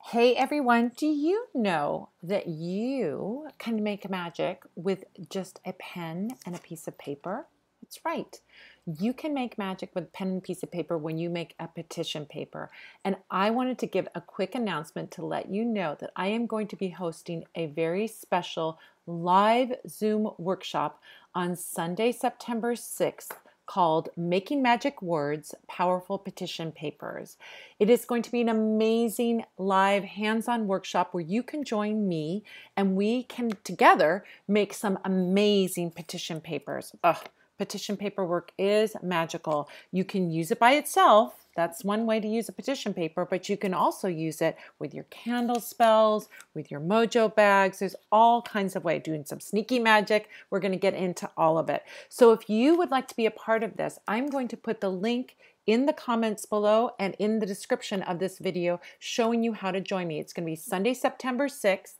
Hey everyone, do you know that you can make magic with just a pen and a piece of paper? That's right. You can make magic with pen and piece of paper when you make a petition paper. And I wanted to give a quick announcement to let you know that I am going to be hosting a very special live Zoom workshop on Sunday, September 6th called Making Magic Words, Powerful Petition Papers. It is going to be an amazing live hands-on workshop where you can join me and we can together make some amazing petition papers. Ugh, petition paperwork is magical. You can use it by itself. That's one way to use a petition paper, but you can also use it with your candle spells, with your mojo bags. There's all kinds of ways, doing some sneaky magic. We're going to get into all of it. So if you would like to be a part of this, I'm going to put the link in the comments below and in the description of this video showing you how to join me. It's going to be Sunday, September 6th.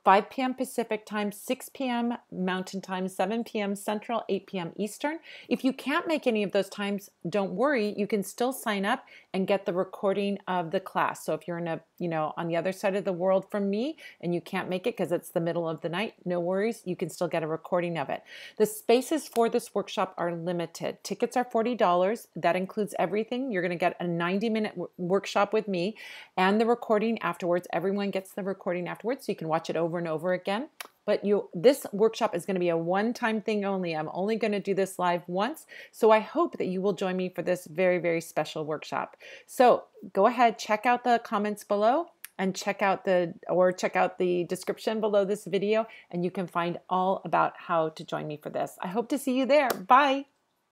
5 p.m. Pacific time, 6 p.m. Mountain time, 7 p.m. Central, 8 p.m. Eastern. If you can't make any of those times, don't worry. You can still sign up and get the recording of the class. So if you're in on the other side of the world from me and you can't make it because it's the middle of the night, no worries. You can still get a recording of it. The spaces for this workshop are limited. Tickets are $40. That includes everything. You're going to get a 90-minute workshop with me and the recording afterwards. Everyone gets the recording afterwards, so you can watch it over and over again. But this workshop is going to be a one-time thing only. I'm only going to do this live once. So I hope that you will join me for this very, very special workshop. So go ahead, check out the comments below and check out the description below this video, and you can find all about how to join me for this. I hope to see you there. Bye.